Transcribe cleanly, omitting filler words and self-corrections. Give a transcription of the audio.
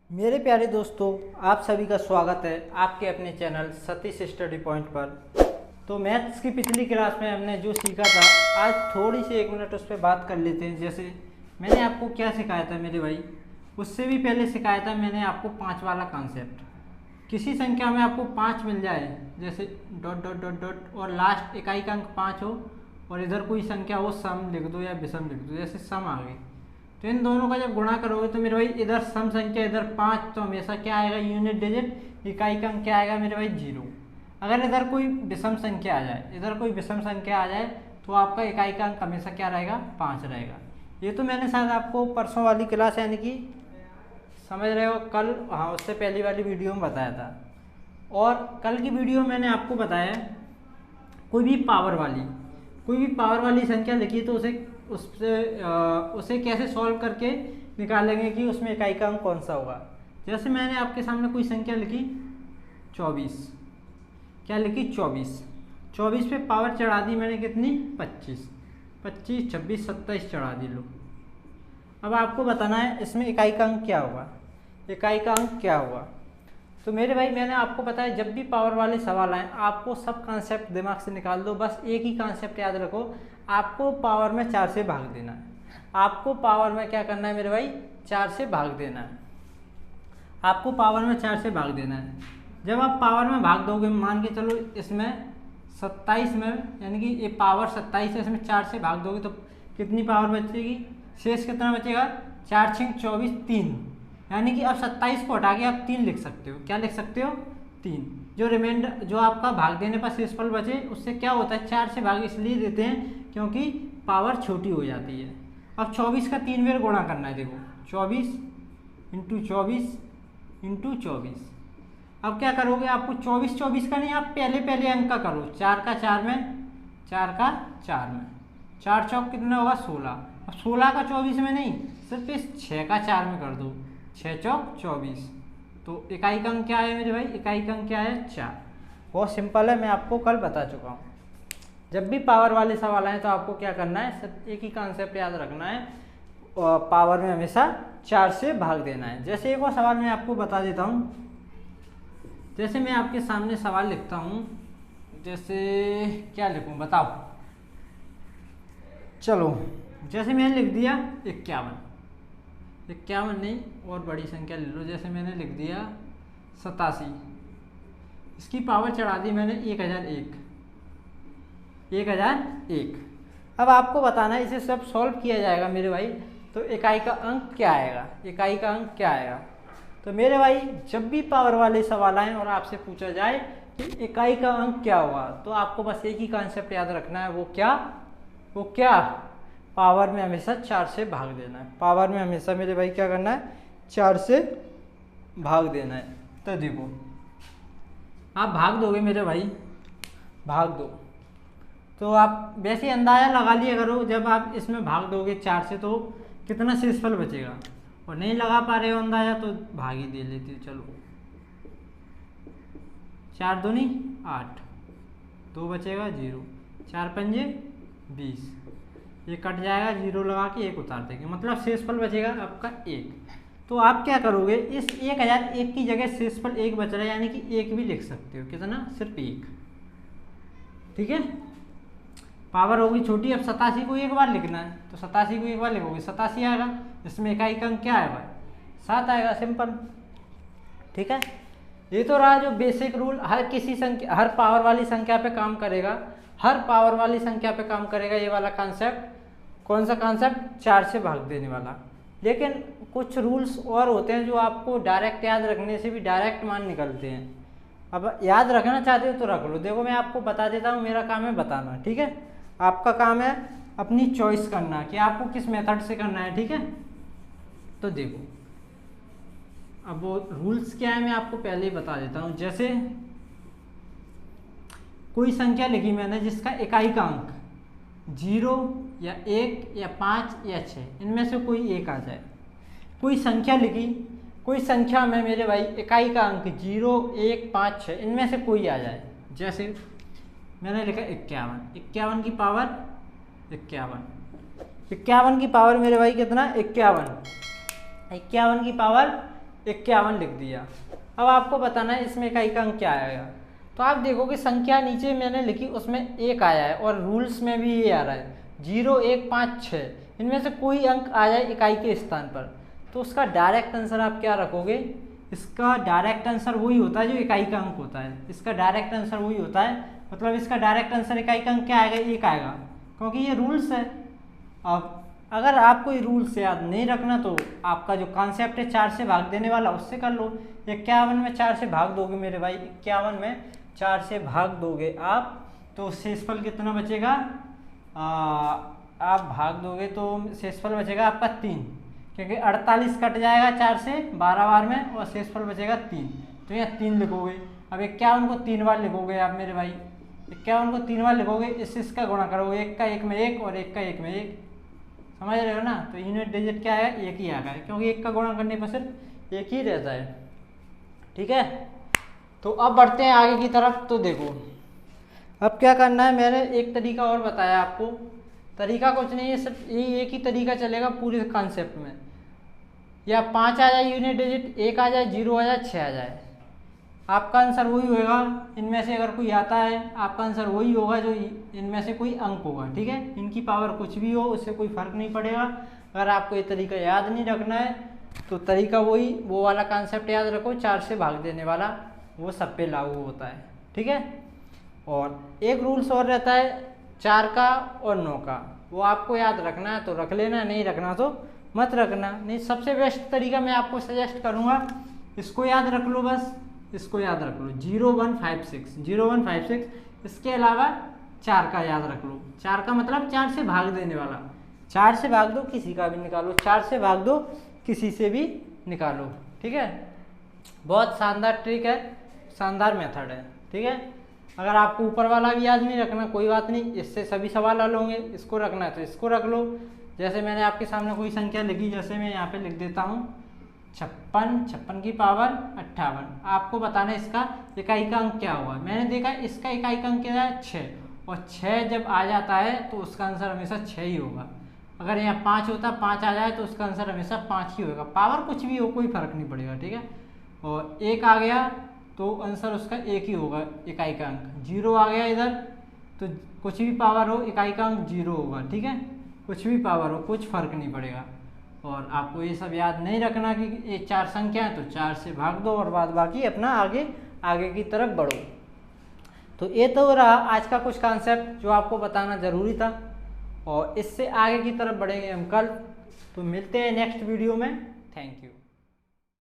मेरे प्यारे दोस्तों, आप सभी का स्वागत है आपके अपने चैनल सतीश स्टडी पॉइंट पर। तो मैथ्स की पिछली क्लास में हमने जो सीखा था, आज थोड़ी सी 1 मिनट उस पर बात कर लेते हैं। जैसे मैंने आपको क्या सिखाया था मेरे भाई, उससे भी पहले सिखाया था मैंने आपको 5 वाला कॉन्सेप्ट। किसी संख्या में आपको 5 मिल जाए, जैसे डॉट डॉट डॉट डॉट और लास्ट इकाई का अंक 5 हो और इधर कोई संख्या हो, सम लिख दो या विषम लिख दो। जैसे सम आ गई तो इन दोनों का जब गुणा करोगे तो मेरे भाई इधर सम संख्या इधर 5, तो हमेशा क्या आएगा, यूनिट डिजिट इकाई का अंक क्या आएगा मेरे भाई 0। अगर इधर कोई विषम संख्या आ जाए, तो आपका इकाई का अंक हमेशा क्या रहेगा, 5 रहेगा। ये तो मैंने शायद आपको परसों वाली क्लास यानी कि समझ रहे हो कल, हाँ उससे पहली वाली वीडियो में बताया था। और कल की वीडियो में मैंने आपको बताया कोई भी पावर वाली संख्या लिखी तो उसे कैसे सॉल्व करके निकालेंगे कि उसमें इकाई का अंक कौन सा होगा। जैसे मैंने आपके सामने कोई संख्या लिखी 24, क्या लिखी 24 पे पावर चढ़ा दी मैंने कितनी 25, 26, 26, 27 चढ़ा दी। लो अब आपको बताना है इसमें इकाई का अंक क्या होगा। तो मेरे भाई मैंने आपको बताया जब भी पावर वाले सवाल आए आपको सब कॉन्सेप्ट दिमाग से निकाल दो, बस एक ही कॉन्सेप्ट याद रखो, आपको पावर में 4 से भाग देना है। आपको पावर में क्या करना है मेरे भाई, 4 से भाग देना है। आपको पावर में 4 से भाग देना है। जब आप पावर में भाग दोगे, मान के चलो इसमें 27 में, यानी कि ये पावर 27 है, इसमें 4 से भाग दोगे तो कितनी पावर बचेगी, शेष कितना बचेगा, 4 6 24 3, यानी कि अब 27 को हटा के आप 3 लिख सकते हो। क्या लिख सकते हो, 3। जो रिमाइंडर जो आपका भाग देने पर शेषफल बचे उससे क्या होता है, 4 से भाग इसलिए देते हैं क्योंकि पावर छोटी हो जाती है। अब 24 का 3 बार गुणा करना है। देखो 24 इंटू 24। अब क्या करोगे, आपको 24 का नहीं, आप पहले अंक का करो, 4 का 4 में, 4 चौक कितना होगा 16। अब 16 का 24 में नहीं, सिर्फ इस 6 का 4 में कर दो, 6 चौक 24। तो इकाई का अंक क्या है मेरे भाई, इकाई का अंक क्या है 4। बहुत सिंपल है, मैं आपको कल बता चुका हूँ। जब भी पावर वाले सवाल आए तो आपको क्या करना है, सिर्फ एक ही कॉन्सेप्ट याद रखना है, पावर में हमेशा 4 से भाग देना है। जैसे एक और सवाल मैं आपको बता देता हूँ। जैसे मैं आपके सामने सवाल लिखता हूँ, जैसे क्या लिखूँ बताओ, चलो जैसे मैंने लिख दिया 51 नहीं और बड़ी संख्या ले लो, जैसे मैंने लिख दिया 87, इसकी पावर चढ़ा दी मैंने 1001। अब आपको बताना है इसे सब सॉल्व किया जाएगा मेरे भाई, तो इकाई का अंक क्या आएगा। तो मेरे भाई जब भी पावर वाले सवाल आए और आपसे पूछा जाए कि इकाई का अंक क्या होगा, तो आपको बस एक ही कॉन्सेप्ट याद रखना है, वो क्या पावर में हमेशा 4 से भाग देना है। पावर में हमेशा मेरे भाई क्या करना है, 4 से भाग देना है। तो देखो आप भाग दोगे मेरे भाई, भाग दो तो आप वैसे अंदाजा लगा लिया करो, जब आप इसमें भाग दोगे 4 से तो कितना शेषफल बचेगा, और नहीं लगा पा रहे हो अंदाजा तो भाग ही दे लेते हो। चलो 4 दूनी 8, 2 बचेगा 0, 4 पंजे 20, ये कट जाएगा, 0 लगा के 1 उतार देंगे, मतलब शेषफल बचेगा आपका 1। तो आप क्या करोगे, इस 1001 की जगह शेषफल 1 बच रहा है, यानी कि 1 भी लिख सकते हो। कितना, सिर्फ 1, ठीक है। पावर होगी छोटी, अब 87 को एक बार लिखना है तो 87 को एक बार लिखोगे 87 आएगा, इसमें इकाई का अंक क्या आएगा 7 आएगा, सिंपल, ठीक है। ये तो रहा जो बेसिक रूल, हर पावर वाली संख्या पे काम करेगा, ये वाला कॉन्सेप्ट। कौन सा कॉन्सेप्ट, 4 से भाग देने वाला। लेकिन कुछ रूल्स और होते हैं जो आपको डायरेक्ट याद रखने से भी डायरेक्ट मान निकलते हैं। अब याद रखना चाहते हो तो रख लो। देखो मैं आपको बता देता हूँ, मेरा काम है बताना, ठीक है। आपका काम है अपनी चॉइस करना कि आपको किस मेथड से करना है, ठीक है। तो देखो अब वो रूल्स क्या है मैं आपको पहले ही बता देता हूँ। जैसे कोई संख्या लिखी मैंने जिसका इकाई का अंक 0 या 1 या 5 या 6, इनमें से कोई एक आ जाए। कोई संख्या लिखी, कोई संख्या में मेरे भाई इकाई का अंक 0, 1, 5, 6, इनमें से कोई आ जाए। जैसे मैंने लिखा 51 की पावर 51 की पावर मेरे भाई कितना 51 की पावर 51 लिख दिया। अब आपको बताना है इसमें इकाई का अंक क्या आएगा। तो आप देखोगे संख्या नीचे मैंने लिखी उसमें 1 आया है और रूल्स में भी ये आ रहा है 0, 1, 5, 6, इनमें से कोई अंक आ जाए इकाई के स्थान पर तो उसका डायरेक्ट आंसर आप क्या रखोगे। इसका डायरेक्ट आंसर वही होता है जो इकाई का अंक होता है। इसका डायरेक्ट आंसर वही होता है, मतलब इसका डायरेक्ट आंसर इकाई का अंक क्या आएगा, 1 आएगा, क्योंकि ये रूल्स है। अब अगर आपको ये रूल्स याद नहीं रखना तो आपका जो कॉन्सेप्ट है 4 से भाग देने वाला उससे कर लो। 51 में 4 से भाग दोगे मेरे भाई, 51 में 4 से भाग दोगे आप तो शेषफल कितना बचेगा, आप भाग दोगे तो शेषफल बचेगा आपका 3, क्योंकि 48 कट जाएगा 4 से 12 बार में और शेषफल बचेगा 3, तो यहाँ 3 लिखोगे। अब 51 को 3 बार लिखोगे आप मेरे भाई, 51 को 3 बार लिखोगे, इसका गुणा करोगे, 1 का 1 में 1 और 1 का 1 में 1, समझ रहे हो ना। तो यूनिट डिजिट क्या है, 1 ही आ गया है, क्योंकि 1 का गुणा करने पर सिर्फ 1 ही रहता है। ठीक है, तो अब बढ़ते हैं आगे की तरफ। तो देखो अब क्या करना है, मैंने एक तरीका और बताया आपको। तरीका कुछ नहीं है, सिर्फ ये एक ही तरीका चलेगा पूरे कॉन्सेप्ट में। या 5 आ जाए यूनिट डिजिट, 1 आ जाए, 0 आ जाए, 6 आ जाए, आपका आंसर वही होगा। इनमें से अगर कोई आता है आपका आंसर वही होगा जो इनमें से कोई अंक होगा। ठीक है, इनकी पावर कुछ भी हो उससे कोई फर्क नहीं पड़ेगा। अगर आपको ये तरीका याद नहीं रखना है तो तरीका वही, वो वाला कॉन्सेप्ट याद रखो, 4 से भाग देने वाला, वो सब पे लागू होता है। ठीक है, और एक रूल्स और रहता है 4 का और 9 का, वो आपको याद रखना है तो रख लेना, नहीं रखना तो मत रखना। नहीं, सबसे बेस्ट तरीका मैं आपको सजेस्ट करूँगा, इसको याद रख लो, बस इसको याद रख लो, 0156, 0156। इसके अलावा 4 का याद रख लो। 4 का मतलब 4 से भाग देने वाला, 4 से भाग दो किसी का भी निकालो, 4 से भाग दो किसी से भी निकालो। ठीक है, बहुत शानदार ट्रिक है, शानदार मेथड है। ठीक है, अगर आपको ऊपर वाला भी याद नहीं रखना कोई बात नहीं, इससे सभी सवाल हल होंगे। इसको रखना है तो इसको रख लो। जैसे मैंने आपके सामने कोई संख्या लिखी, जैसे मैं यहाँ पे लिख देता हूँ 56, 56 की पावर 58, आपको बताना है इसका इकाई का अंक क्या होगा। मैंने देखा इसका इकाई का अंक क्या है, 6, और 6 जब आ जाता है तो उसका आंसर हमेशा 6 ही होगा। अगर यहाँ 5 होता, 5 आ जाए तो उसका आंसर हमेशा 5 ही होगा, पावर कुछ भी हो कोई फर्क नहीं पड़ेगा। ठीक है, और 1 आ गया तो आंसर उसका 1 ही होगा इकाई का अंक। 0 आ गया इधर तो कुछ भी पावर हो इकाई का अंक 0 होगा। ठीक है, कुछ भी पावर हो कुछ फर्क नहीं पड़ेगा। और आपको ये सब याद नहीं रखना कि ये 4 संख्या है तो 4 से भाग दो और बाद बाकी अपना आगे की तरफ बढ़ो। तो ये तो रहा आज का कुछ कॉन्सेप्ट जो आपको बताना ज़रूरी था, और इससे आगे की तरफ बढ़ेंगे हम कल। तो मिलते हैं नेक्स्ट वीडियो में। Thank you.